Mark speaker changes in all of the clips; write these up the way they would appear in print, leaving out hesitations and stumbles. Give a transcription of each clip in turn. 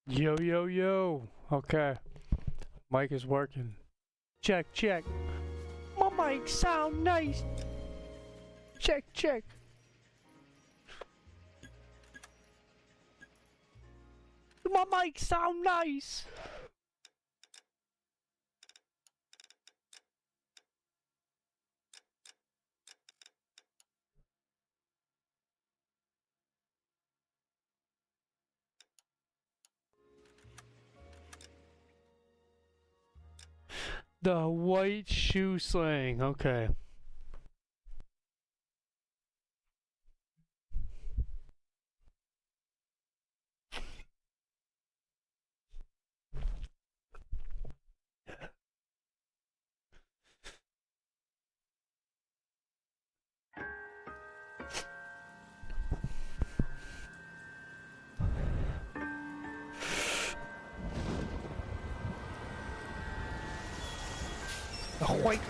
Speaker 1: Yo, yo, yo. Okay. Mic is working. Check, check. My mic sound nice. Check, check. My mic sound nice. The white shoe slang. Okay. The white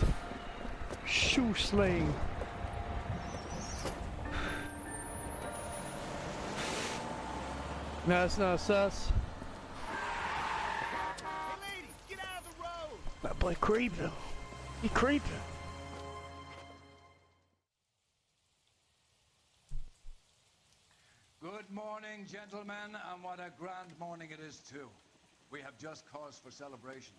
Speaker 1: shoe slang. No, it's not sus.
Speaker 2: Hey ladies, get out of the road!
Speaker 1: That boy creeping. He creeping.
Speaker 3: Good morning, gentlemen, and what a grand morning it is, too. We have just cause for celebration.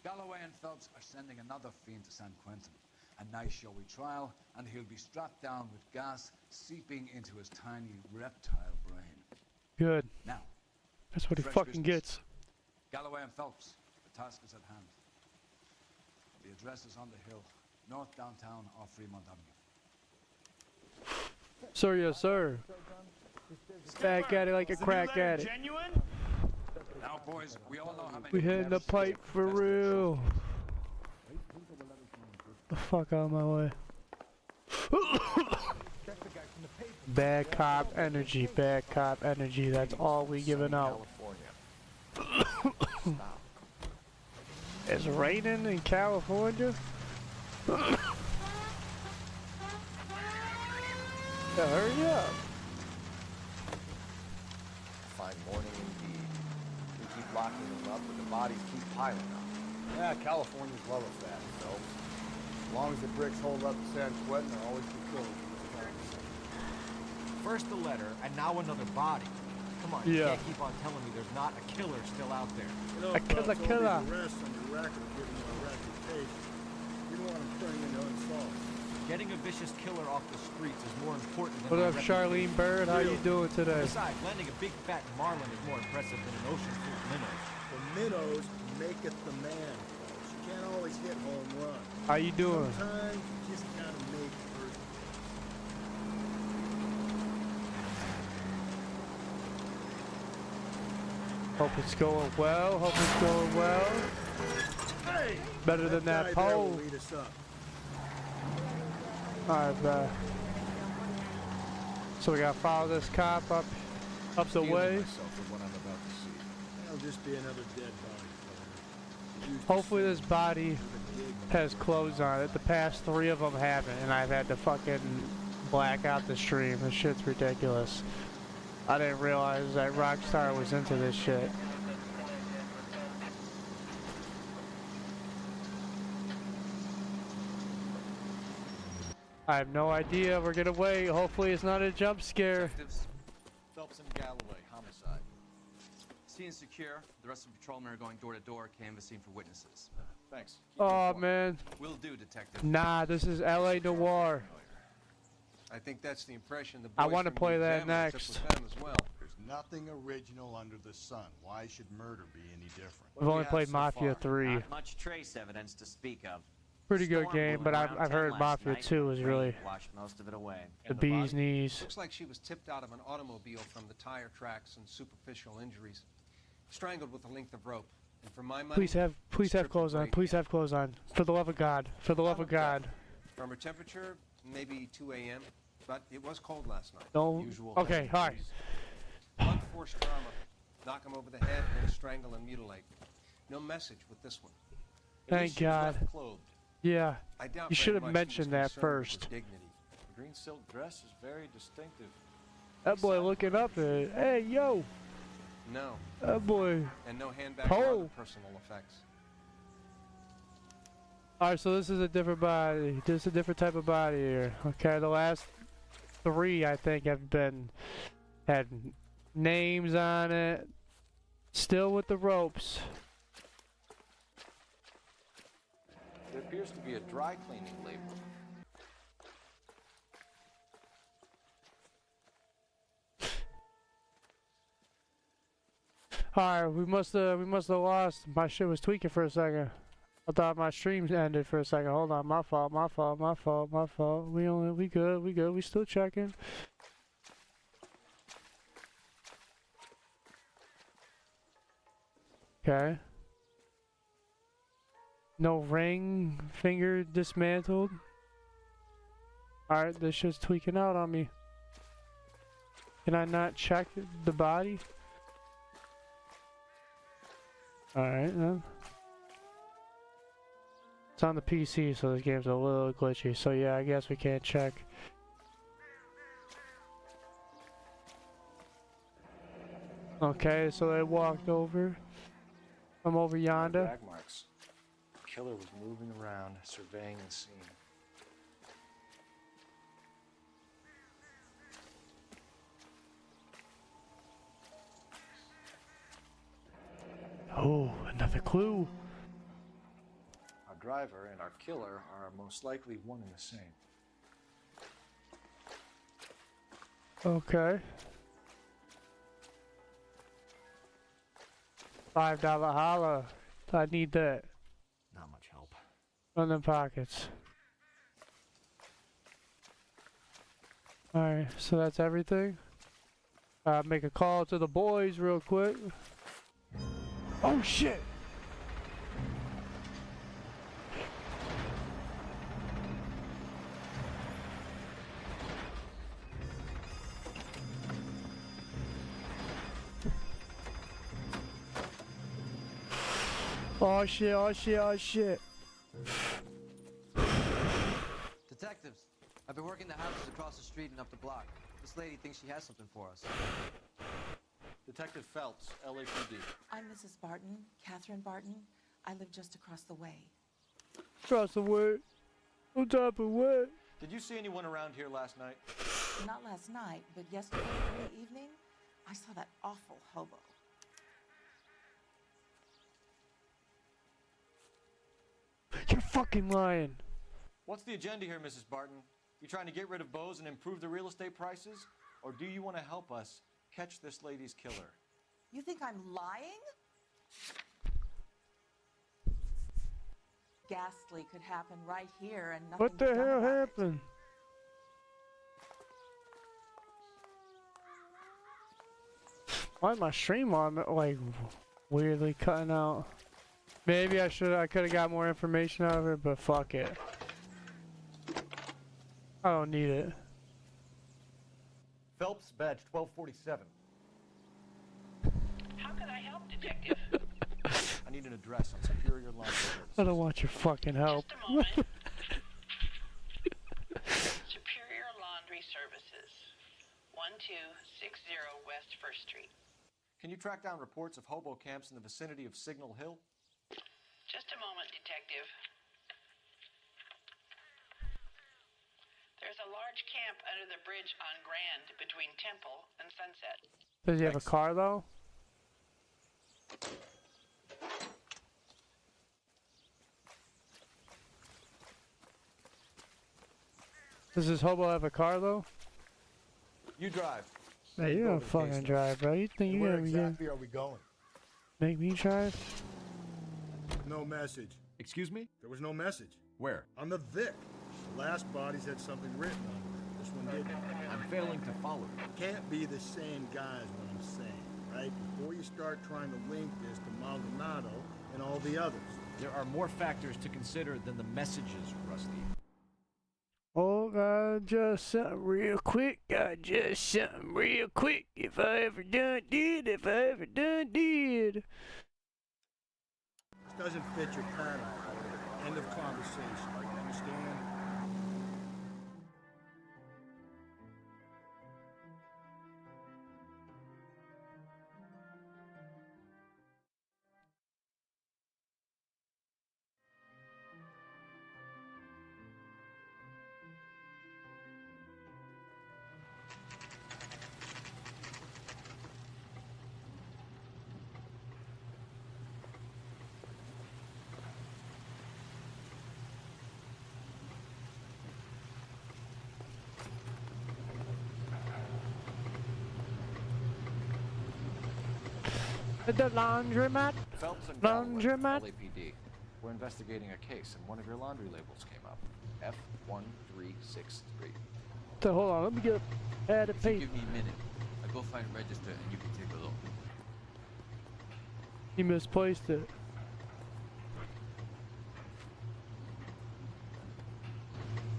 Speaker 3: Galloway and Phelps are sending another fiend to San Quentin. A nice showy trial, and he'll be strapped down with gas seeping into his tiny reptile brain.
Speaker 1: Good.
Speaker 3: Now,
Speaker 1: That's what he
Speaker 3: fresh
Speaker 1: fucking
Speaker 3: business.
Speaker 1: gets.
Speaker 3: Galloway and Phelps, the task is at hand. The address is on the hill, north downtown off Fremont Avenue.
Speaker 1: Sir, yes, sir. Back at it like a crack at it.
Speaker 2: Genuine?
Speaker 3: Now, boys, we all know how many
Speaker 1: We hitting the pipe for real. The fuck out of my way. Bad cop energy, bad cop energy. That's all we giving out. It's raining in California? Yeah, hurry up.
Speaker 4: Fine morning indeed. We keep locking them up, but the bodies keep piling up. Yeah, Californians love us that, so. As long as the bricks hold up to San Quentin, they'll always be killers.
Speaker 5: First the letter, and now another body. Come on,
Speaker 1: Yeah.
Speaker 5: you can't keep on telling me there's not a killer still out there.
Speaker 6: You know,
Speaker 1: A killer,
Speaker 6: Phelps, all
Speaker 1: killer.
Speaker 6: these arrests on your record are giving you a reputation. You don't want them turning into unsolved.
Speaker 5: Getting a vicious killer off the streets is more important than
Speaker 1: What
Speaker 5: my
Speaker 1: up, Charlene Bird? How you doing today?
Speaker 5: Besides, landing a big fat marlin is more impressive than an ocean full of minnows.
Speaker 6: The minnows maketh the man, folks. You can't always hit home runs.
Speaker 1: How you doing?
Speaker 6: Sometimes you just gotta make first.
Speaker 1: Hope it's going well. Hope it's going well.
Speaker 6: Hey!
Speaker 1: Better than that
Speaker 6: guy there
Speaker 1: pole.
Speaker 6: will lead us up.
Speaker 1: Alright, so we gotta follow this cop up the
Speaker 4: Stealing
Speaker 1: way.
Speaker 4: myself with what I'm about to see.
Speaker 6: That'll just be another dead body, fella. Used to
Speaker 1: Hopefully
Speaker 6: see
Speaker 1: this body
Speaker 6: with a dig.
Speaker 1: has clothes on it. The past 3 of them haven't, and I've had to fucking black out the stream. This shit's ridiculous. I didn't realize that Rockstar was into this shit. I have no idea. We're gonna wait. Hopefully it's not a jump scare.
Speaker 7: Detectives, Phelps and Galloway, homicide. Scene is secure. The rest of the patrolmen are going door to door, canvassing for witnesses.
Speaker 4: Thanks. Keep me
Speaker 1: Oh
Speaker 4: informed.
Speaker 1: man.
Speaker 7: Will do, detective.
Speaker 1: Nah, this is LA Noire.
Speaker 8: I think that's the impression the boys
Speaker 1: I wanna
Speaker 8: from
Speaker 1: play
Speaker 8: the
Speaker 1: that
Speaker 8: Examiner took
Speaker 1: next.
Speaker 8: with them as well.
Speaker 9: There's nothing original under the sun. Why should murder be any different?
Speaker 1: We've only played Mafia 3.
Speaker 10: Not much trace evidence to speak of.
Speaker 1: Pretty good
Speaker 10: Storm
Speaker 1: game,
Speaker 10: blew
Speaker 1: but
Speaker 10: around
Speaker 1: I've
Speaker 10: 10
Speaker 1: heard
Speaker 10: last
Speaker 1: Mafia
Speaker 10: night.
Speaker 1: 2 is really
Speaker 10: Rain washed most of it away.
Speaker 1: the bee's knees.
Speaker 8: Looks like she was tipped out of an automobile from the tire tracks and superficial injuries. Strangled with a length of rope. And for my money,
Speaker 1: Please have
Speaker 8: stripped
Speaker 1: clothes on.
Speaker 8: right
Speaker 1: Please
Speaker 8: down.
Speaker 1: have clothes on. For the love of God. For the love of God.
Speaker 8: From her temperature, maybe 2 a.m., but it was cold last night.
Speaker 1: Don't.
Speaker 8: Usual
Speaker 1: Okay,
Speaker 8: head
Speaker 1: alright.
Speaker 8: injuries. Blunt force trauma. Knock him over the head, then strangle and mutilate. No message with this one. At
Speaker 1: Thank
Speaker 8: least she was
Speaker 1: God.
Speaker 8: left clothed.
Speaker 1: Yeah.
Speaker 8: I doubt
Speaker 1: You
Speaker 8: very
Speaker 1: should have
Speaker 8: much she was
Speaker 1: mentioned that
Speaker 8: concerned with her
Speaker 1: first.
Speaker 8: dignity.
Speaker 4: The green silk dress is very distinctive.
Speaker 1: That boy looking up at it. Hey, yo.
Speaker 8: No.
Speaker 1: Oh boy.
Speaker 8: And no handbag or
Speaker 1: Oh.
Speaker 8: other personal effects.
Speaker 1: Alright, so this is a different body. This is a different type of body here. Okay, the last 3 I think have had names on it. Still with the ropes.
Speaker 8: There appears to be a dry cleaning label.
Speaker 1: Alright, we must have lost. My shit was tweaking for a second. I thought my stream ended for a second. Hold on, my fault. We good. We still checking. Okay. No ring finger dismantled. Alright, this shit's tweaking out on me. Can I not check the body? Alright then. It's on the PC, so this game's a little glitchy. So yeah, I guess we can't check. Okay, so they walked over. I'm over yonder.
Speaker 8: Drag marks. The killer was moving around, surveying the scene.
Speaker 1: Oh, another clue.
Speaker 8: Our driver and our killer are most likely one and the same.
Speaker 1: Okay. $5 holla. I need that.
Speaker 8: Not much help.
Speaker 1: On them pockets. Alright, so that's everything. Make a call to the boys real quick. Oh shit! Oh shit, oh shit, oh shit.
Speaker 7: Detectives, I've been working the houses across the street and up the block. This lady thinks she has something for us.
Speaker 8: Detective Phelps, LAPD.
Speaker 11: I'm Mrs. Barton, Catherine Barton. I live just across the way.
Speaker 1: Across the way. On top of what?
Speaker 8: Did you see anyone around here last night?
Speaker 11: Not last night, but yesterday in the evening, I saw that awful hobo.
Speaker 1: You're fucking lying.
Speaker 8: What's the agenda here, Mrs. Barton? You trying to get rid of Bose and improve the real estate prices? Or do you want to help us catch this lady's killer?
Speaker 11: You think I'm lying? Ghastly could happen right here and nothing.
Speaker 1: What the hell happened? Why is my stream on like weirdly cutting out? Maybe I could have got more information out of it, but fuck it. I don't need it.
Speaker 4: Phelps, badge 1247.
Speaker 12: How can I help, Detective?
Speaker 8: I need an address on Superior Laundry Services.
Speaker 1: I don't want your fucking help.
Speaker 12: Just a moment. Superior Laundry Services, 1260 West 1st Street.
Speaker 8: Can you track down reports of hobo camps in the vicinity of Signal Hill?
Speaker 12: Just a moment, Detective. There's a large camp under the bridge on Grand between Temple and Sunset.
Speaker 1: Does he have a car though? Does this hobo have a car though?
Speaker 8: You drive.
Speaker 1: Hey, you don't fucking drive, bro. You think you're
Speaker 6: Where
Speaker 1: gonna
Speaker 6: exactly are we going?
Speaker 1: make me drive?
Speaker 6: No message.
Speaker 9: Excuse me?
Speaker 6: There was no message.
Speaker 9: Where?
Speaker 6: On the Vic. The last bodies had something written on them. This one didn't.
Speaker 9: I'm failing to follow.
Speaker 6: Can't be the same guy is what I'm saying, right? Before you start trying to link this to Maldonado and all the others.
Speaker 9: There are more factors to consider than the messages, Rusty.
Speaker 1: Oh, got just something real quick. Got just something real quick. If I ever done did.
Speaker 6: This doesn't fit your pattern. End of conversation. You understand?
Speaker 1: The laundromat?
Speaker 8: Phelps and
Speaker 1: Laundromat?
Speaker 8: Galloway, LAPD. We're investigating a case, and one of your laundry labels came up. F1363.
Speaker 1: So hold on, let me get a pad of
Speaker 13: If you
Speaker 1: paper.
Speaker 13: give me a minute, I'll go find a register and you can take a look.
Speaker 1: You misplaced it.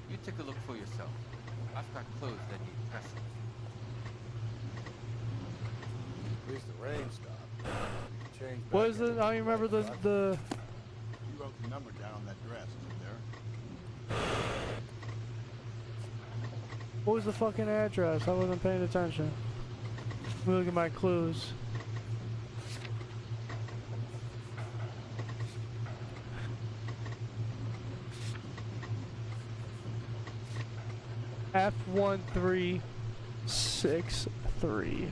Speaker 13: You take a look for yourself. I've got clothes that need pressing.
Speaker 4: At least the rain stopped. Change back
Speaker 1: What is it?
Speaker 4: into
Speaker 1: I don't remember the
Speaker 9: You wrote the number down on that dress, is it there?
Speaker 1: what was the fucking address? I wasn't paying attention. Let me look at my clues. F1363.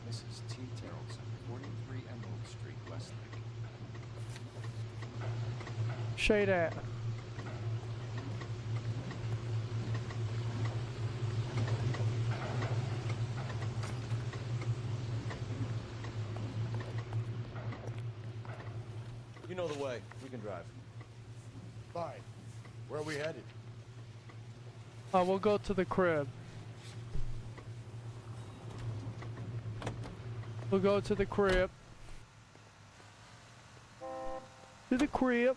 Speaker 8: Mrs. T. Terrelson, 43 Emerald Street, Westlake.
Speaker 1: Shade at.
Speaker 8: You know the way. We can drive.
Speaker 4: Fine. Where are we headed?
Speaker 1: We'll go to the crib. We'll go to the crib. To the crib.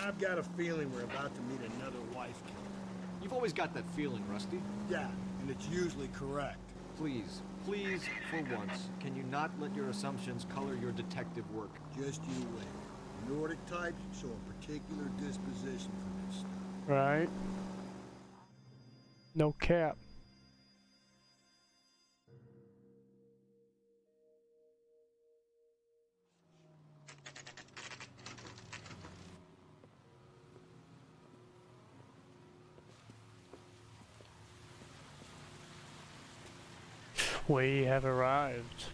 Speaker 6: I've got a feeling we're about to meet another wife killer.
Speaker 8: You've always got that feeling, Rusty.
Speaker 6: Yeah, and it's usually correct.
Speaker 8: Please, please, for once, can you not let your assumptions color your detective work?
Speaker 6: Just you wait. Nordic types show a particular disposition for this stuff.
Speaker 1: Right. No cap. We have arrived.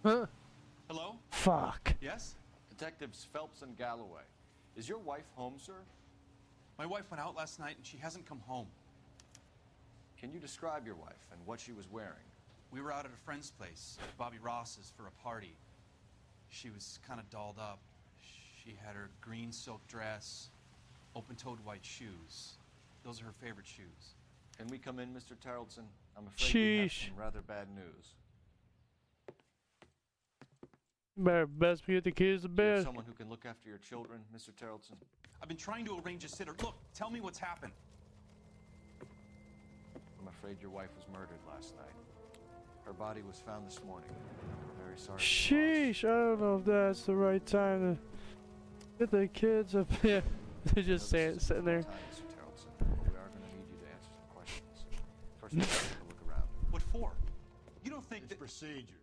Speaker 1: Huh?
Speaker 7: Hello?
Speaker 1: Fuck.
Speaker 7: Yes?
Speaker 8: Detectives Phelps and Galloway. Is your wife home, sir?
Speaker 7: My wife went out last night and she hasn't come home.
Speaker 8: Can you describe your wife and what she was wearing?
Speaker 7: We were out at a friend's place, Bobby Ross's, for a party. She was kind of dolled up. She had her green silk dress, open-toed white shoes. Those are her favorite shoes.
Speaker 8: Can we come in, Mr. Tarleton? I'm afraid we have
Speaker 1: Sheesh.
Speaker 8: some rather bad news.
Speaker 1: Better best be at the keys to
Speaker 8: Do you have
Speaker 1: bed.
Speaker 8: someone who can look after your children, Mr. Tarleton?
Speaker 7: I've been trying to arrange a sitter. Look, tell me what's happened.
Speaker 8: I'm afraid your wife was murdered last night. Her body was found this morning. We're very sorry.
Speaker 1: Sheesh, I don't know if that's the right time to get the kids up here. They're just sitting there.
Speaker 8: Time, Mr. Tarleton, but we are going to need you to answer some questions. First, let's take a look around.
Speaker 7: What for? You don't think
Speaker 9: It's
Speaker 7: that...
Speaker 9: procedure.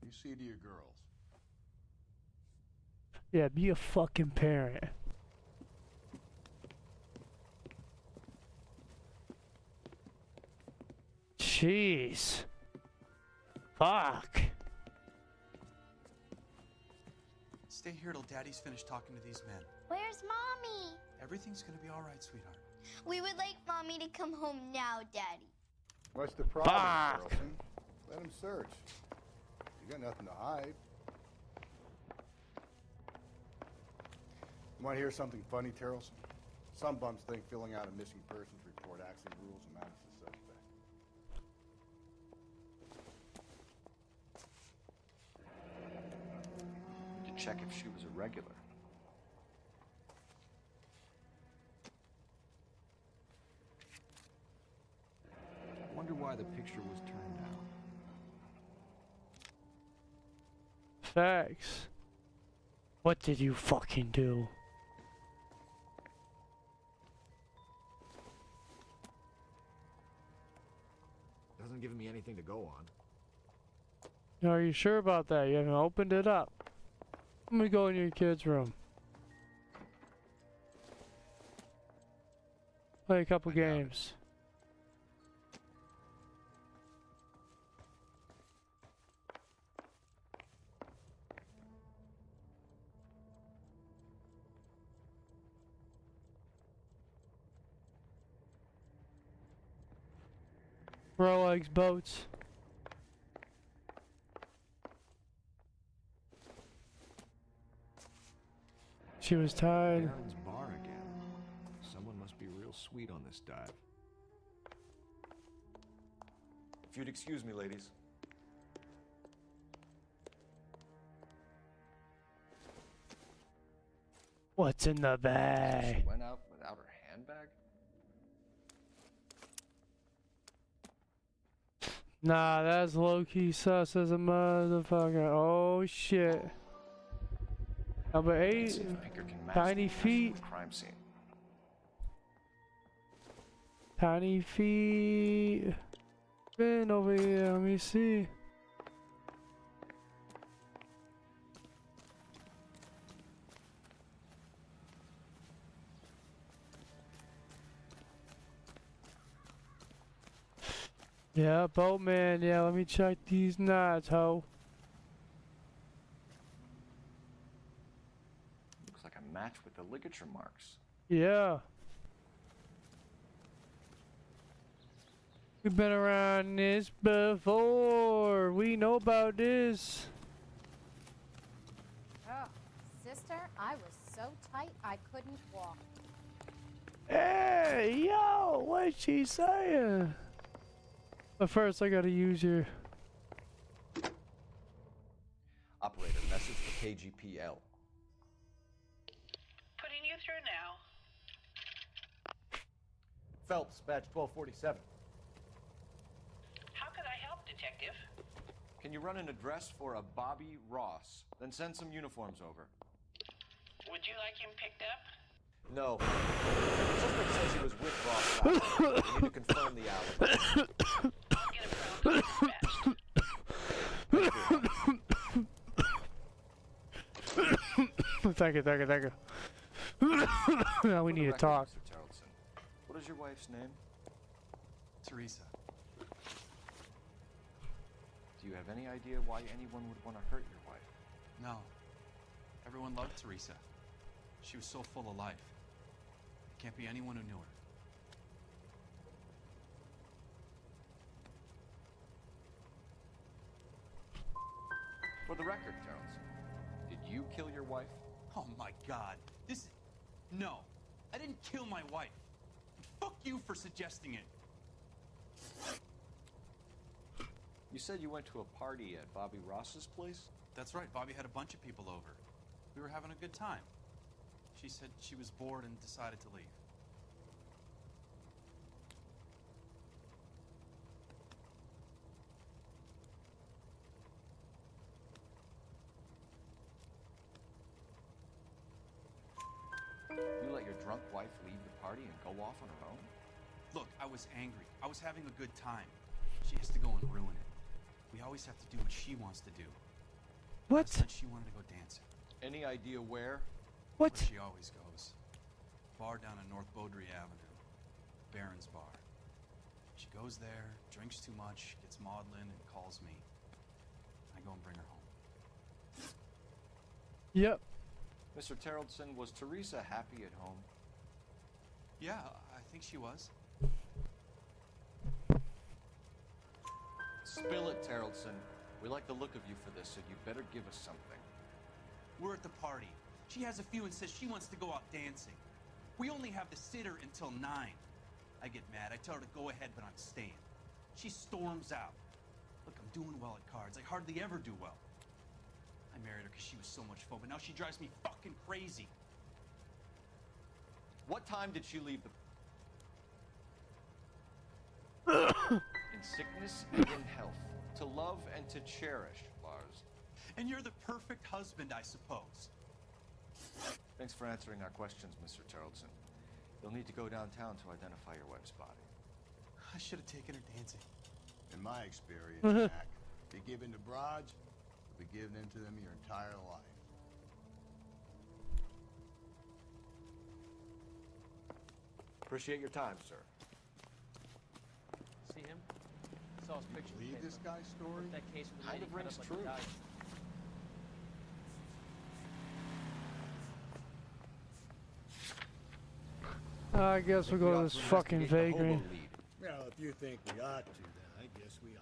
Speaker 9: You see to your girls.
Speaker 1: Yeah, be a fucking parent. Jeez. Fuck.
Speaker 7: Stay here till Daddy's finished talking to these men.
Speaker 14: Where's Mommy?
Speaker 7: Everything's gonna be all right, sweetheart.
Speaker 14: We would like Mommy to come home now, Daddy.
Speaker 4: What's the problem,
Speaker 1: Fuck.
Speaker 4: Tarleton? Let him search. You got nothing to hide. You want to hear something funny, Tarleton? Some bums think filling out a missing persons report actually rules them out as a suspect.
Speaker 8: To check if she was a regular. I wonder why the picture was turned down.
Speaker 1: Facts. What did you fucking do?
Speaker 4: Doesn't give me anything to go on.
Speaker 1: Are you sure about that? You haven't opened it up. Let me go in your kid's room. Play a couple games. Rolex boats. She was tied.
Speaker 4: Darren's bar again. Someone must be real sweet on this dive.
Speaker 8: If you'd excuse me, ladies.
Speaker 1: What's in the bag?
Speaker 8: She went out without her handbag?
Speaker 1: Nah, that's low-key sus as a motherfucker. Oh shit. Number 8, tiny feet.
Speaker 8: Crime scene.
Speaker 1: Tiny feet. Been over here, let me see. Yeah, boatman, yeah, let me check these knots, ho.
Speaker 8: Looks like a match with the ligature marks.
Speaker 1: Yeah. We've been around this before. We know about this.
Speaker 15: Oh, sister, I was so tight I couldn't walk.
Speaker 1: Hey, yo, what's she saying? But first, I gotta use your...
Speaker 8: Operator, message for KGPL.
Speaker 12: Putting you through now.
Speaker 8: Phelps, badge 1247.
Speaker 12: How could I help, Detective?
Speaker 8: Can you run an address for a Bobby Ross? Then send some uniforms over.
Speaker 12: Would you like him picked up?
Speaker 8: No. The suspect says he was with Ross last night. We need to confirm the alibi.
Speaker 12: I'll get him found and dispatched.
Speaker 1: Thank you. Now we need to talk.
Speaker 8: Mr. Tarleton, what is your wife's name?
Speaker 7: Teresa.
Speaker 8: Do you have any idea why anyone would want to hurt your wife?
Speaker 7: No. Everyone loved Teresa. She was so full of life. Can't be anyone who knew her.
Speaker 8: For the record, Tarleton, did you kill your wife?
Speaker 7: Oh my God. No. I didn't kill my wife. Fuck you for suggesting it.
Speaker 8: You said you went to a party at Bobby Ross's place?
Speaker 7: That's right. Bobby had a bunch of people over. We were having a good time. She said she was bored and decided to leave.
Speaker 8: You let your drunk wife leave the party and go off on her own?
Speaker 7: Look, I was angry. I was having a good time. She has to go and ruin it. We always have to do what she wants to do.
Speaker 1: What?
Speaker 7: Last night she wanted to go dancing.
Speaker 8: Any idea where?
Speaker 1: What?
Speaker 7: Where she always goes. Bar down on North Beaudry Avenue. Baron's Bar. She goes there, drinks too much, gets maudlin, and calls me. I go and bring her home.
Speaker 1: Yep.
Speaker 8: Mr. Tarleton, was Teresa happy at home?
Speaker 7: Yeah, I think she was.
Speaker 8: Spill it, Tarleton. We like the look of you for this, so you better give us something.
Speaker 7: We're at the party. She has a few and says she wants to go out dancing. We only have the sitter until 9. I get mad. I tell her to go ahead, but I'm staying. She storms out. Look, I'm doing well at cards. I hardly ever do well. I married her because she was so much fun, but now she drives me fucking crazy.
Speaker 8: What time did she leave the... In sickness and in health. To love and to cherish, Lars.
Speaker 7: And you're the perfect husband, I suppose.
Speaker 8: Thanks for answering our questions, Mr. Tarleton. You'll need to go downtown to identify your wife's body.
Speaker 5: I should have taken her dancing.
Speaker 9: In my experience, Mac, if you give in to broads, you'll be giving in to them your entire life.
Speaker 8: Appreciate your time, sir.
Speaker 5: See him? Saw his picture.
Speaker 9: Believe this guy's story?
Speaker 5: That case with the
Speaker 8: Kind
Speaker 5: lady
Speaker 8: of
Speaker 5: cut
Speaker 8: rings
Speaker 5: up like
Speaker 8: true.
Speaker 5: a dog.
Speaker 1: I guess we'll go to this fucking vagrant.
Speaker 6: Well, if you think we ought to, then I guess we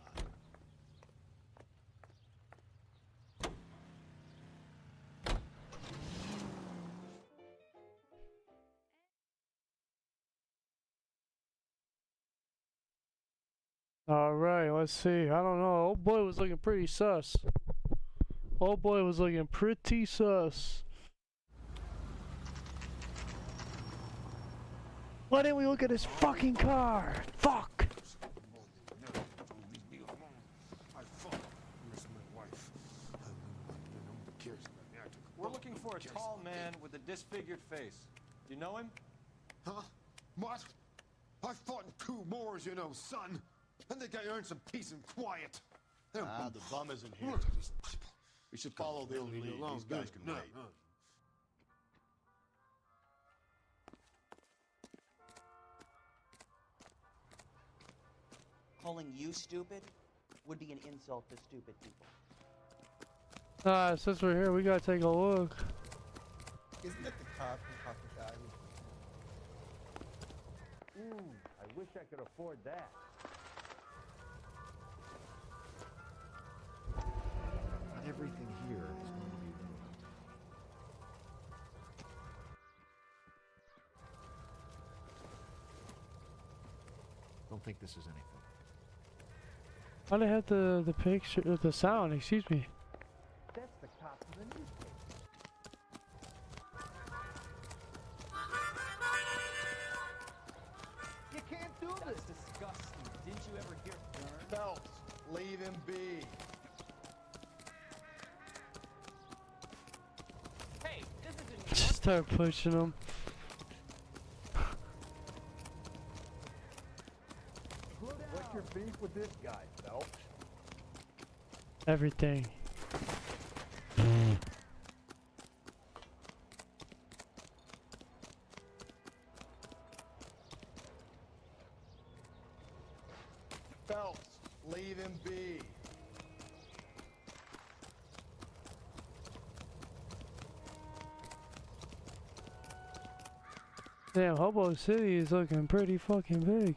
Speaker 6: ought.
Speaker 1: Alright, let's see. I don't know. Old boy was looking pretty sus. Old boy was looking pretty sus. Why didn't we look at his fucking car? Fuck!
Speaker 8: We're looking for a tall man with a disfigured face. You know him?
Speaker 16: Huh? What? I fought in 2 wars, you know, son. I think I earned some peace and quiet.
Speaker 9: The bum isn't here. We should follow the lead. These guys can wait.
Speaker 17: Calling you stupid would be an insult to stupid people.
Speaker 1: Since we're here, we gotta take a look.
Speaker 4: Isn't it the cop who caught the guy?
Speaker 8: I wish I could afford that.
Speaker 4: Not everything here is going to be ruined. Don't think this is anything.
Speaker 1: Why do they have the picture, the sound, excuse me.
Speaker 4: That's the cop from the newspaper.
Speaker 5: You can't do this. That's disgusting. Didn't you ever hear
Speaker 9: Phelps, leave him be.
Speaker 5: Hey, this isn't
Speaker 1: Just start pushing them.
Speaker 4: What's your beef with this guy, Phelps?
Speaker 1: Everything.
Speaker 9: Phelps, leave him be.
Speaker 1: Damn, Hobo City is looking pretty fucking big.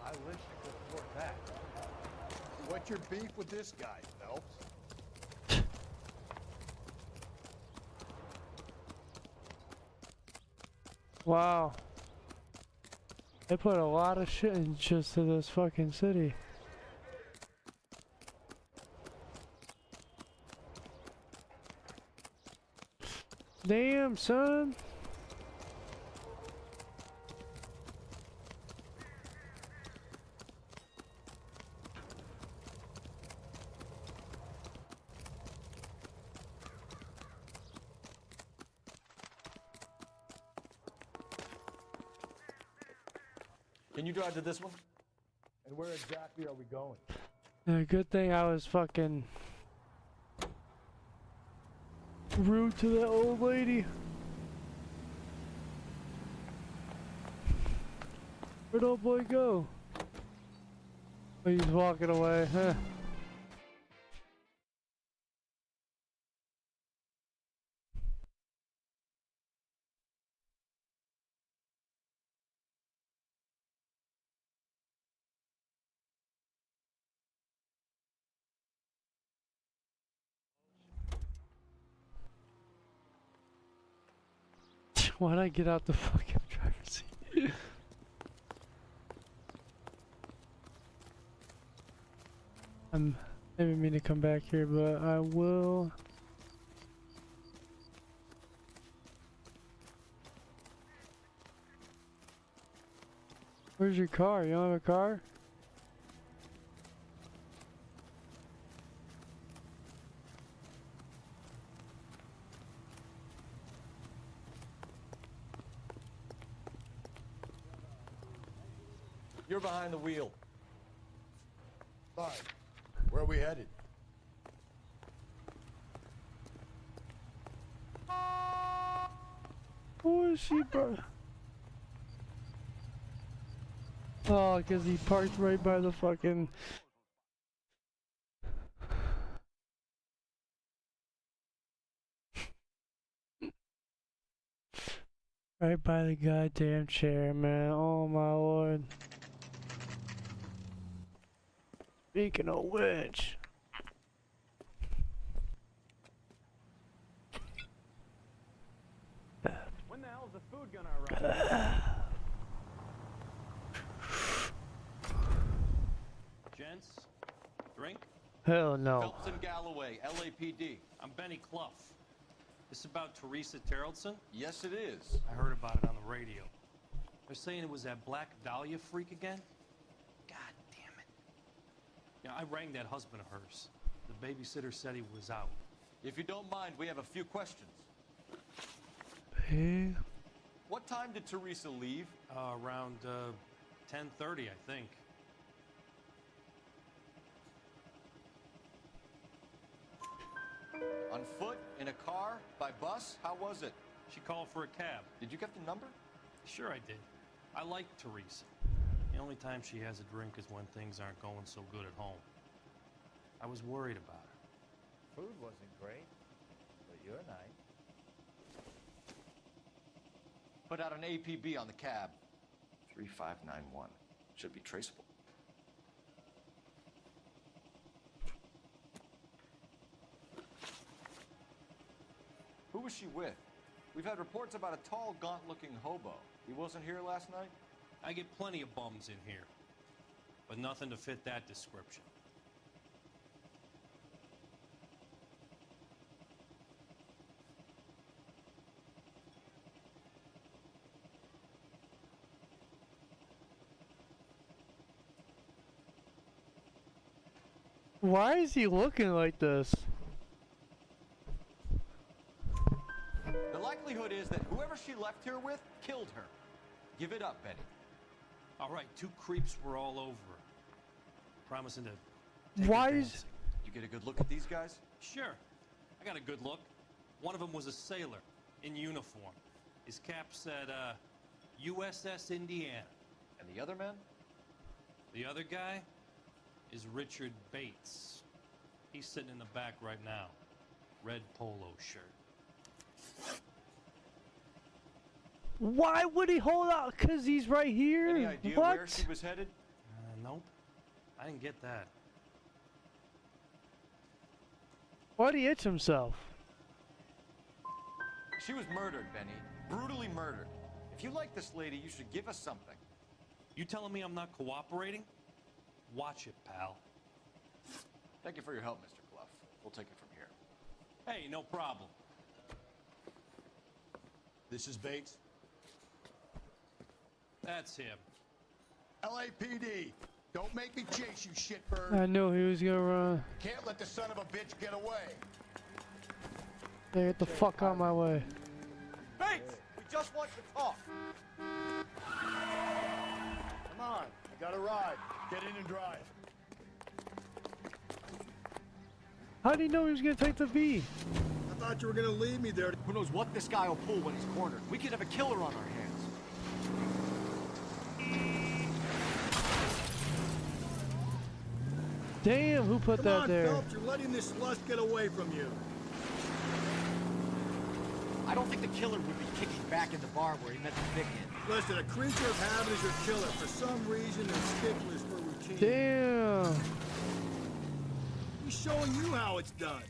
Speaker 4: I wish I could afford that.
Speaker 9: What's your beef with this guy, Phelps?
Speaker 1: Wow. They put a lot of shit into this fucking city. Damn, son.
Speaker 8: Can you drive to this one?
Speaker 4: And where exactly are we going?
Speaker 1: Yeah, good thing I was fucking rude to that old lady. Where'd old boy go? Oh, he's walking away, huh? Why'd I get out the fucking driver's seat? I'm maybe mean to come back here, but I will. Where's your car? You don't have a car?
Speaker 8: You're behind the wheel.
Speaker 4: Fine. Where are we headed?
Speaker 1: Who is she, bro? Oh, because he parked right by the fucking... Right by the goddamn chair, man. Oh my lord. Speaking of which...
Speaker 5: When the hell's the food gonna arrive? Gents, drink?
Speaker 1: Hell no.
Speaker 8: Phelps and Galloway, LAPD.
Speaker 5: I'm Benny Clough. This about Teresa Terrellson?
Speaker 8: Yes, it is.
Speaker 5: I heard about it on the radio. They're saying it was that Black Dahlia freak again? God damn it. Yeah, I rang that husband of hers. The babysitter said he was out.
Speaker 8: If you don't mind, we have a few questions.
Speaker 1: Hey.
Speaker 8: What time did Teresa leave?
Speaker 5: Around 10:30, I think.
Speaker 8: On foot? In a car? By bus? How was it?
Speaker 5: She called for a cab.
Speaker 8: Did you get the number?
Speaker 5: Sure I did. I like Teresa. The only time she has a drink is when things aren't going so good at home. I was worried about her.
Speaker 18: Food wasn't great, but you're nice.
Speaker 8: Put out an APB on the cab. 3591. Should be traceable. Who was she with? We've had reports about a tall, gaunt-looking hobo. He wasn't here last night?
Speaker 5: I get plenty of bums in here, but nothing to fit that description.
Speaker 1: Why is he looking like this?
Speaker 8: The likelihood is that whoever she left here with killed her. Give it up, Benny.
Speaker 5: All right, two creeps were all over her, promising to take
Speaker 1: Why
Speaker 5: advantage.
Speaker 1: is...
Speaker 8: You get a good look at these guys?
Speaker 5: Sure, I got a good look. One of them was a sailor in uniform. His cap said, USS Indiana.
Speaker 8: And the other man?
Speaker 5: The other guy is Richard Bates. He's sitting in the back right now. Red polo shirt.
Speaker 1: Why would he hold out? Cause he's right here?
Speaker 8: Any idea
Speaker 1: What?
Speaker 8: where she was headed?
Speaker 5: Nope. I didn't get that.
Speaker 1: Why'd he itch himself?
Speaker 8: She was murdered, Benny. Brutally murdered. If you like this lady, you should give us something.
Speaker 5: You telling me I'm not cooperating? Watch it, pal.
Speaker 8: Thank you for your help, Mr. Clough. We'll take it from here.
Speaker 5: Hey, no problem.
Speaker 9: This is Bates.
Speaker 5: That's him.
Speaker 9: LAPD. Don't make me chase you, shitbird.
Speaker 1: I knew he was gonna run.
Speaker 9: Can't let the son of a bitch get away.
Speaker 1: Hey, get the fuck out of my way.
Speaker 8: Bates! We just want to talk.
Speaker 4: Come on, I got a ride. Get in and drive.
Speaker 1: How did he know he was gonna take the V?
Speaker 6: I thought you were gonna leave me there.
Speaker 8: Who knows what this guy will pull when he's cornered? We could have a killer on our hands.
Speaker 1: Damn, who put that
Speaker 6: on,
Speaker 1: there?
Speaker 6: Phelps, you're letting this lust get away from you.
Speaker 8: I don't think the killer would be kicking back in the bar where he met the big hit.
Speaker 6: Listen, a creature of habit is your killer. For some reason, they're sticklers for routine.
Speaker 1: Damn.
Speaker 6: He's showing you how it's done.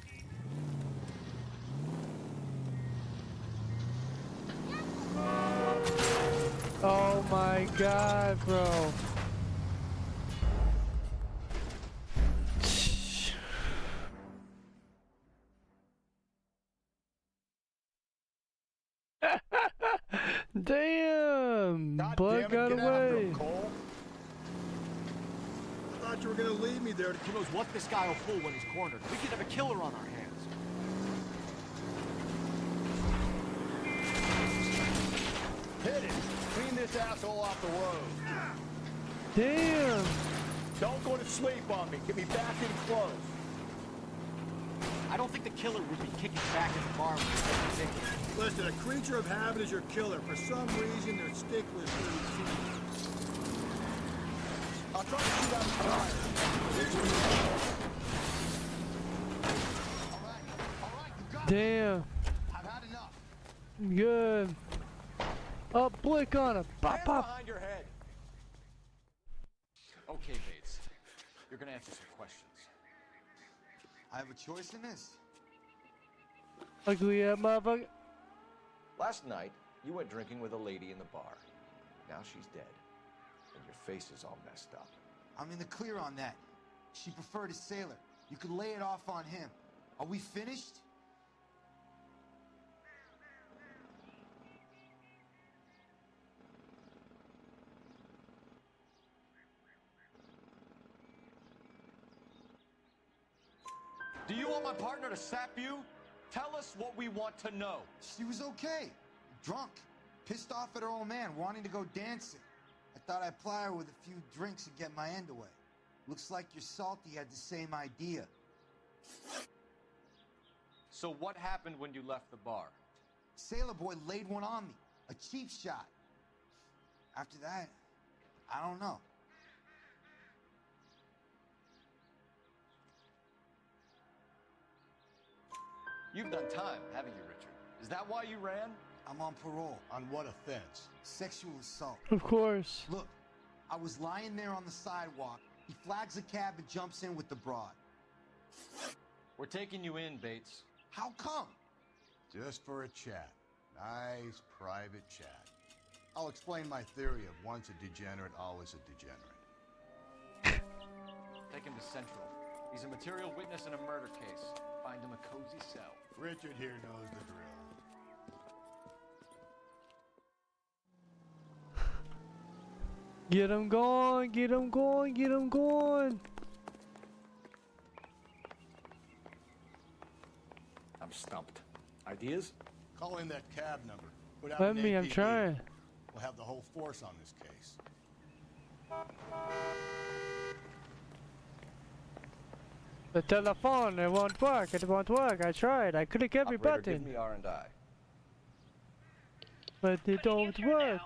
Speaker 1: Oh my god, bro. Damn!
Speaker 4: God
Speaker 1: Blood
Speaker 4: damn it,
Speaker 1: got
Speaker 4: get after
Speaker 1: away.
Speaker 4: him, Cole.
Speaker 6: thought you were gonna leave me there.
Speaker 8: Who knows what this guy will pull when he's cornered? We could have a killer on our hands.
Speaker 4: Hit it! Clean this asshole off the road.
Speaker 1: Damn!
Speaker 4: Don't go to sleep on me. Get me back in close.
Speaker 8: I don't think the killer would be kicking back in the bar when he's taking tickets.
Speaker 6: Listen, a creature of habit is your killer. For some reason, they're sticklers for routine.
Speaker 4: I'll try to shoot out the fire.
Speaker 1: Damn.
Speaker 9: I've had enough.
Speaker 1: Good. Up, blick on him. Pop, pop.
Speaker 8: Behind your head. Okay, Bates. You're gonna answer some questions.
Speaker 9: I have a choice in this.
Speaker 1: Ugly ass motherfucker.
Speaker 8: Last night, you went drinking with a lady in the bar. Now she's dead. And your face is all messed up.
Speaker 9: I'm in the clear on that. She preferred a sailor. You could lay it off on him. Are we finished?
Speaker 8: Do you want my partner to sap you? Tell us what we want to know.
Speaker 9: She was okay. Drunk. Pissed off at her old man, wanting to go dancing. I thought I'd ply her with a few drinks and get my end away. Looks like your salty had the same idea.
Speaker 8: So what happened when you left the bar?
Speaker 9: Sailor boy laid one on me. A cheap shot. After that, I don't know.
Speaker 8: You've done time, haven't you, Richard? Is that why you ran?
Speaker 9: I'm on parole.
Speaker 4: On what offense?
Speaker 9: Sexual assault.
Speaker 1: Of course.
Speaker 9: Look, I was lying there on the sidewalk. He flags a cab and jumps in with the broad.
Speaker 8: We're taking you in, Bates.
Speaker 9: How come?
Speaker 4: Just for a chat. Nice private chat. I'll explain my theory of once a degenerate, always a degenerate.
Speaker 8: Take him to Central. He's a material witness in a murder case. Find him a cozy cell.
Speaker 4: Richard here knows the drill.
Speaker 1: Get him going, get him going, get him going.
Speaker 8: I'm stumped. Ideas?
Speaker 4: Call in that cab number. Put out
Speaker 1: Let
Speaker 4: an
Speaker 1: me, I'm
Speaker 4: APB.
Speaker 1: trying.
Speaker 4: We'll have the whole force on this case.
Speaker 1: The telephone, it won't work, it won't work. I tried, I click every
Speaker 8: Operator,
Speaker 1: button.
Speaker 8: give me R&I.
Speaker 1: But it don't work.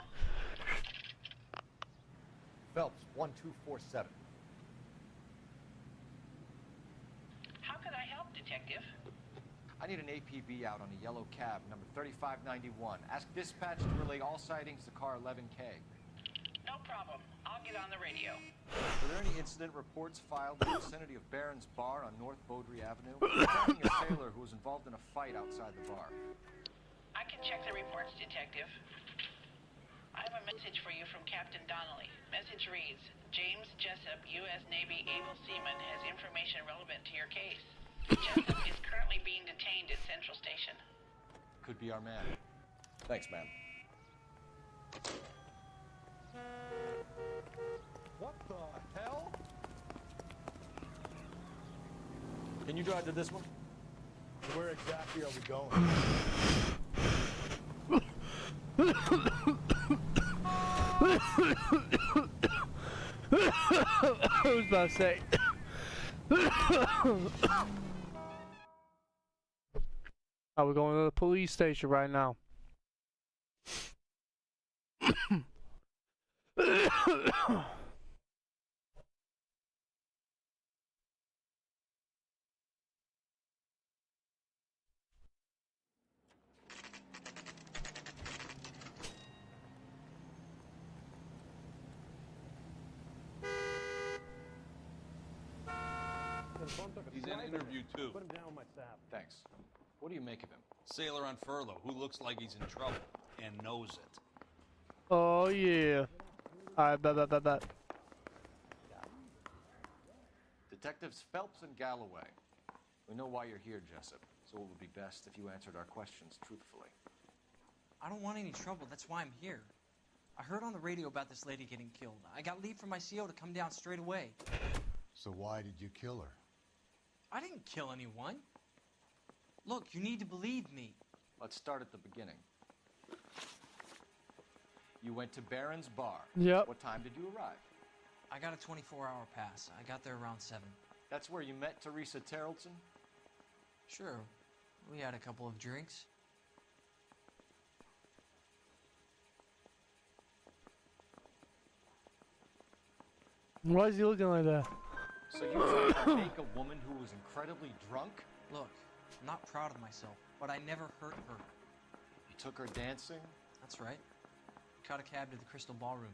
Speaker 8: Phelps, 1247.
Speaker 12: How can I help, Detective?
Speaker 8: I need an APB out on a yellow cab, number 3591. Ask dispatch to relay all sightings to car 11K.
Speaker 12: No problem. I'll get on the radio.
Speaker 8: Were there any incident reports filed in the vicinity of Barron's Bar on North Beaudry Avenue? Concerning a sailor who was involved in a fight outside the bar.
Speaker 12: I can check the reports, Detective. I have a message for you from Captain Donnelly. Message reads, James Jessup, U.S. Navy able seaman, has information relevant to your case. Jessup is currently being detained at Central Station.
Speaker 8: Could be our man. Thanks, man. What the hell? Can you drive to this one?
Speaker 4: Where exactly are we going?
Speaker 1: I was about to say. Oh, we're going to the police station right now.
Speaker 19: He's in interview too.
Speaker 5: Put him down with my sap.
Speaker 8: Thanks. What do you make of him?
Speaker 19: Sailor on furlough who looks like he's in trouble and knows it.
Speaker 1: Oh yeah. Alright, bet.
Speaker 8: Detectives Phelps and Galloway. We know why you're here, Jessup, so it would be best if you answered our questions truthfully.
Speaker 10: I don't want any trouble. That's why I'm here. I heard on the radio about this lady getting killed. I got leave from my CO to come down straight away.
Speaker 4: So why did you kill her?
Speaker 10: I didn't kill anyone. Look, you need to believe me.
Speaker 8: Let's start at the beginning. You went to Barron's bar.
Speaker 1: Yep.
Speaker 8: What time did you arrive?
Speaker 10: I got a 24-hour pass. I got there around 7.
Speaker 8: That's where you met Teresa Terrelson?
Speaker 10: Sure. We had a couple of drinks.
Speaker 1: Why is he looking like that?
Speaker 8: So you tried to make a woman who was incredibly drunk?
Speaker 10: Look, I'm not proud of myself, but I never hurt her.
Speaker 8: You took her dancing?
Speaker 10: That's right. Caught a cab to the Crystal Ballroom.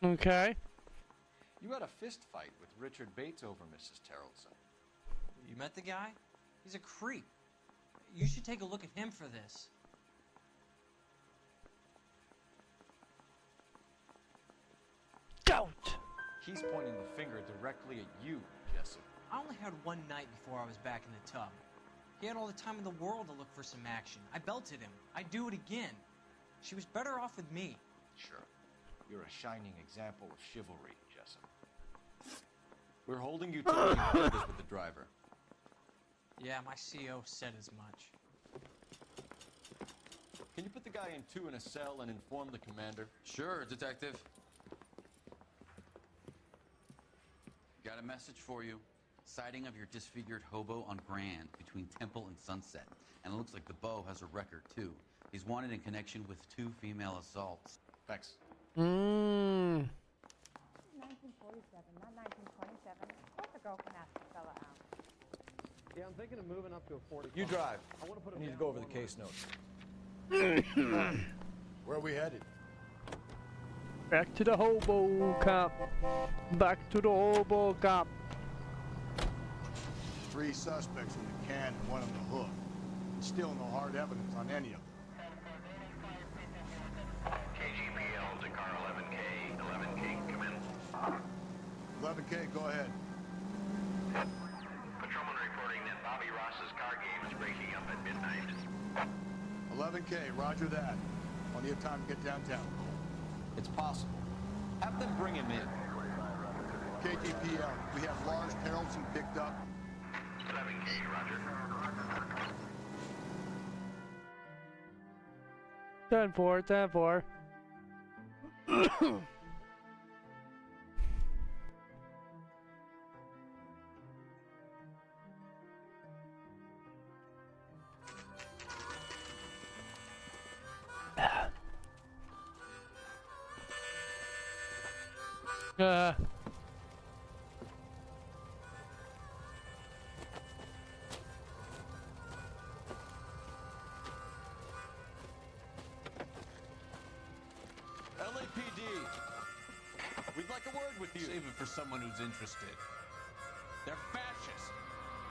Speaker 1: Okay.
Speaker 8: You had a fist fight with Richard Bates over Mrs. Terrelson.
Speaker 10: You met the guy? He's a creep. You should take a look at him for this.
Speaker 1: Don't!
Speaker 8: He's pointing the finger directly at you, Jessup.
Speaker 10: I only had one night before I was back in the tub. He had all the time in the world to look for some action. I belted him. I'd do it again. She was better off with me.
Speaker 8: Sure. You're a shining example of chivalry, Jessup. We're holding you to the quarters with the driver.
Speaker 10: Yeah, my CO said as much.
Speaker 8: Can you put the guy in 2 in a cell and inform the commander?
Speaker 13: Sure, Detective. Got a message for you. Sighting of your disfigured hobo on Grand between Temple and Sunset. And it looks like the Beau has a record, too. He's wanted in connection with 2 female assaults.
Speaker 8: Thanks.
Speaker 15: 1947, not 1927. Of course a girl can ask a fella out.
Speaker 20: Yeah, I'm thinking of moving up to a 40.
Speaker 8: You drive.
Speaker 20: I want to put
Speaker 8: I need to go over the case notes.
Speaker 4: Where are we headed?
Speaker 1: Back to the hobo cop. Back to the hobo cop.
Speaker 6: 3 suspects in the can and 1 on the hook. And still no hard evidence on any of them.
Speaker 21: KGPL to car 11K. 11K, come in.
Speaker 6: 11K, go ahead.
Speaker 21: Patrolman reporting that Bobby Ross's car game is breaking up at midnight.
Speaker 6: 11K, roger that. Plenty of time to get downtown.
Speaker 8: It's possible. Have them bring him in.
Speaker 6: KTPL, we have Lars Terrelson picked up.
Speaker 21: 11K, roger.
Speaker 1: 10-4, 10-4.
Speaker 8: LAPD, we'd like a word with you.
Speaker 19: Save it for someone who's interested. They're fascists.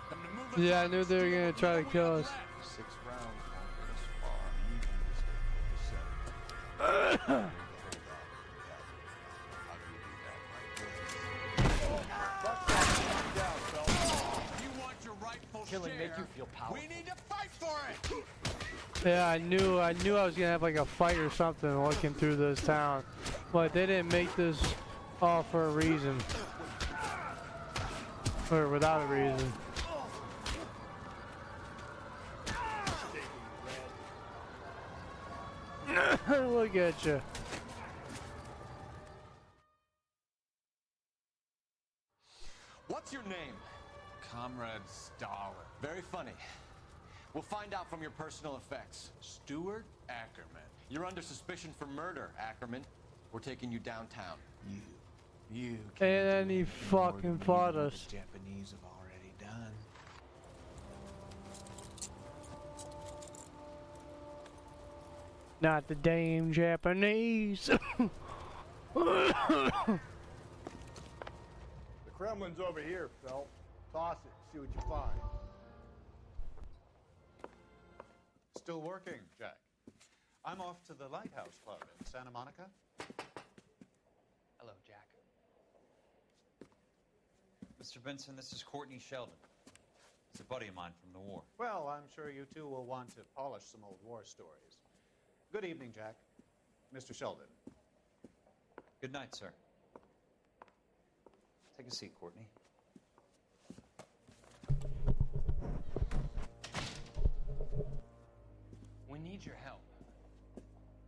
Speaker 19: Come to move us
Speaker 1: Yeah, I
Speaker 19: on.
Speaker 1: knew they were gonna try to kill us.
Speaker 4: 6 rounds won't get us far. You need to stay focused.
Speaker 19: You want your rightful
Speaker 8: Killing
Speaker 19: share.
Speaker 8: make you feel powerful.
Speaker 19: We need to fight for it.
Speaker 1: Yeah, I knew I was gonna have like a fight or something looking through this town. But they didn't make this all for a reason. Or without a reason. Look at you.
Speaker 8: What's your name?
Speaker 19: Comrade Stalin.
Speaker 8: Very funny. We'll find out from your personal effects.
Speaker 19: Stuart Ackerman.
Speaker 8: You're under suspicion for murder, Ackerman. We're taking you downtown.
Speaker 19: You
Speaker 1: And then he fucking fought us.
Speaker 19: the Japanese have already done.
Speaker 1: Not the damn Japanese.
Speaker 6: The Kremlin's over here, Phil. Toss it, see what you find.
Speaker 18: Still working, Jack. I'm off to the Lighthouse Club in Santa Monica.
Speaker 7: Hello, Jack. Mr. Benson, this is Courtney Sheldon. He's a buddy of mine from the war.
Speaker 18: Well, I'm sure you two will want to polish some old war stories. Good evening, Jack. Mr. Sheldon.
Speaker 7: Good night, sir. Take a seat, Courtney.
Speaker 10: We need your help,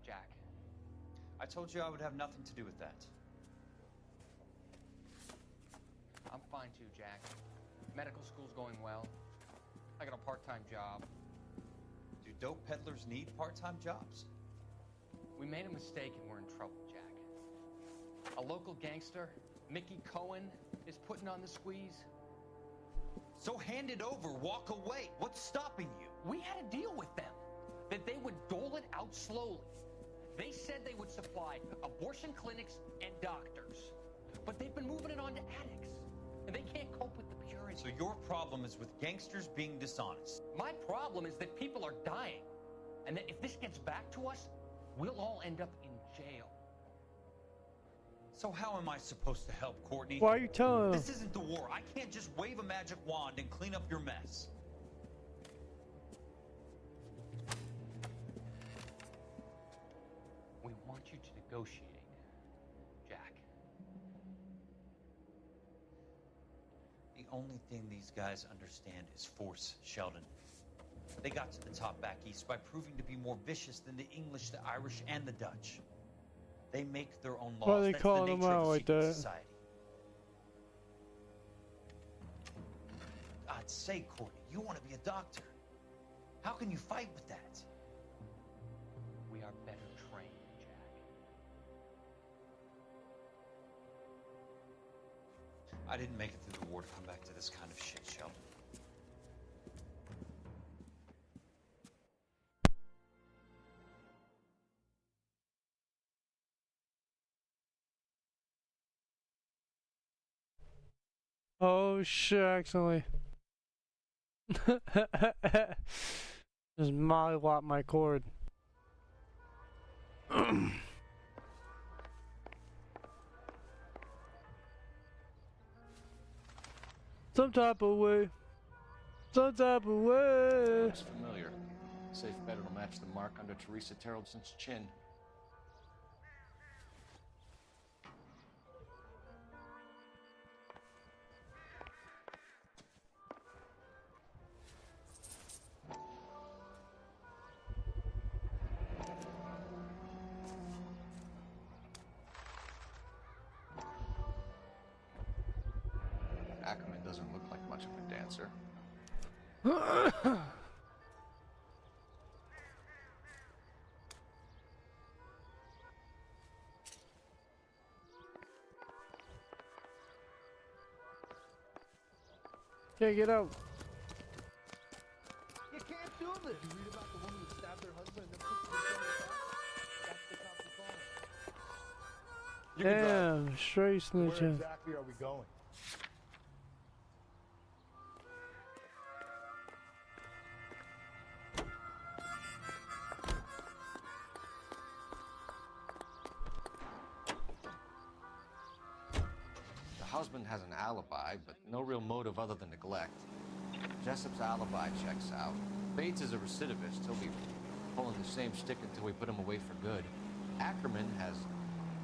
Speaker 10: Jack.
Speaker 7: I told you I would have nothing to do with that.
Speaker 10: I'm fine too, Jack. Medical school's going well. I got a part-time job.
Speaker 7: Do dope peddlers need part-time jobs?
Speaker 10: We made a mistake and we're in trouble, Jack. A local gangster, Mickey Cohen, is putting on the squeeze.
Speaker 7: So hand it over, walk away. What's stopping you?
Speaker 10: We had a deal with them that they would dole it out slowly. They said they would supply abortion clinics and doctors, but they've been moving it on to addicts, and they can't cope with the purity.
Speaker 7: So your problem is with gangsters being dishonest.
Speaker 10: My problem is that people are dying, and that if this gets back to us, we'll all end up in jail.
Speaker 7: So how am I supposed to help, Courtney?
Speaker 1: Why are you telling him?
Speaker 7: This isn't the war. I can't just wave a magic wand and clean up your mess.
Speaker 10: We want you to negotiating, Jack.
Speaker 7: The only thing these guys understand is force, Sheldon. They got to the top back east by proving to be more vicious than the English, the Irish, and the Dutch. They make their own laws.
Speaker 1: Why are they
Speaker 7: That's
Speaker 1: calling
Speaker 7: the
Speaker 1: them
Speaker 7: nature
Speaker 1: out
Speaker 7: of
Speaker 1: like
Speaker 7: secret
Speaker 1: that?
Speaker 7: society. I'd say, Courtney, you want to be a doctor. How can you fight with that?
Speaker 10: We are better trained, Jack.
Speaker 7: I didn't make it through the war to come back to this kind of shit, Sheldon.
Speaker 1: Oh shit, accidentally. Just mollywop my cord. Some type of way. Some type of way.
Speaker 8: Looks familiar. Safe bet it'll match the mark under Teresa Terrelson's chin. Ackerman doesn't look like much of a dancer.
Speaker 1: Can't get out.
Speaker 20: You can't do this. You read about the woman who stabbed her husband and then put the gun in the car? That's the cops are calling.
Speaker 1: Damn, straight
Speaker 6: Where
Speaker 1: snitching.
Speaker 6: exactly are we going?
Speaker 8: The husband has an alibi, but no real motive other than neglect. Jessup's alibi checks out. Bates is a recidivist. He'll be pulling the same shtick until we put him away for good. Ackerman has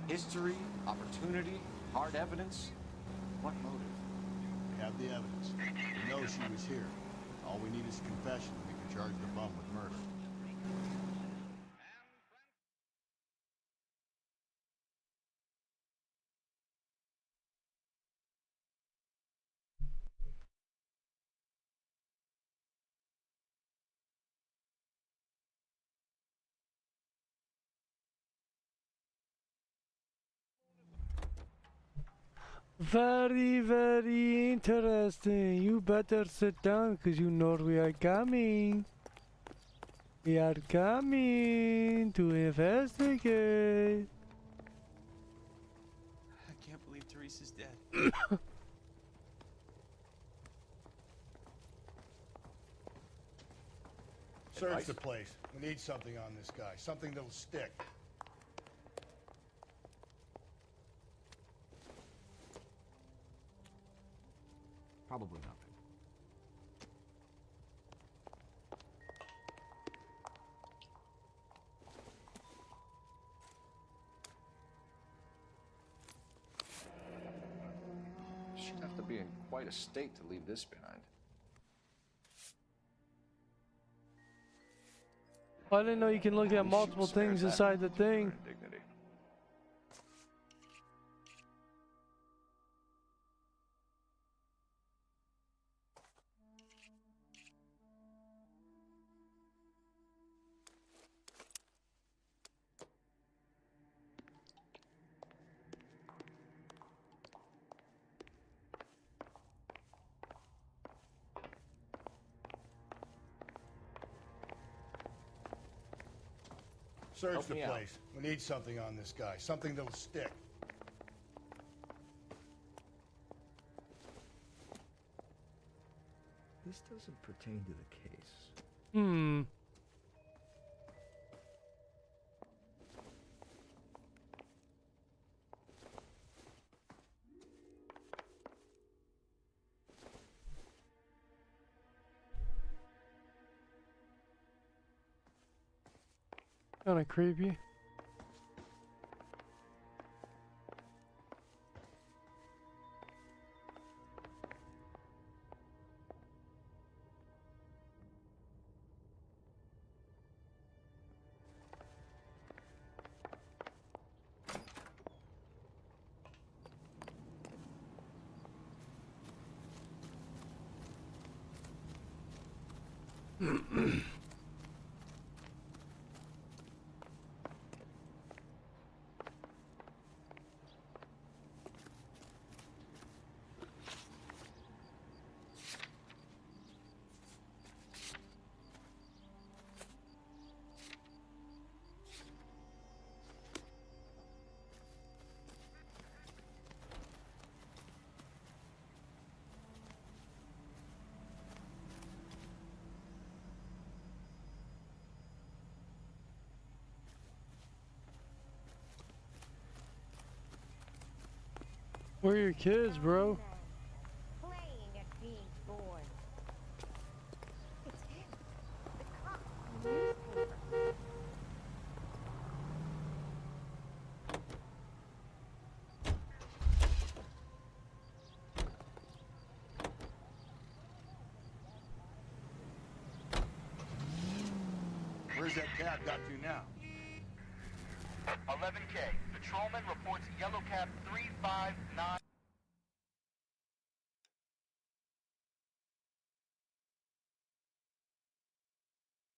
Speaker 8: history, opportunity, hard evidence. What motive?
Speaker 6: We have the evidence. We know she was here. All we need is a confession. We can charge the bum with murder.
Speaker 1: Very, very interesting. You better sit down because you know we are coming. We are coming to investigate.
Speaker 7: I can't believe Teresa's dead.
Speaker 6: Search the place. We need something on this guy. Something that'll stick.
Speaker 8: Probably nothing.
Speaker 2: in quite a state to leave this behind.
Speaker 1: I didn't know you can look at multiple things inside the thing.
Speaker 2: Dignity.
Speaker 6: Search the place. We need something on this guy. Something that'll stick.
Speaker 22: This doesn't pertain to the case.
Speaker 1: Hmm. Kinda creepy. Where are your kids, bro?
Speaker 23: Playing at being born. It's him. The cop from the newspaper.
Speaker 6: Where's that cab got to now?
Speaker 21: 11K. Patrolman reports yellow cab 359.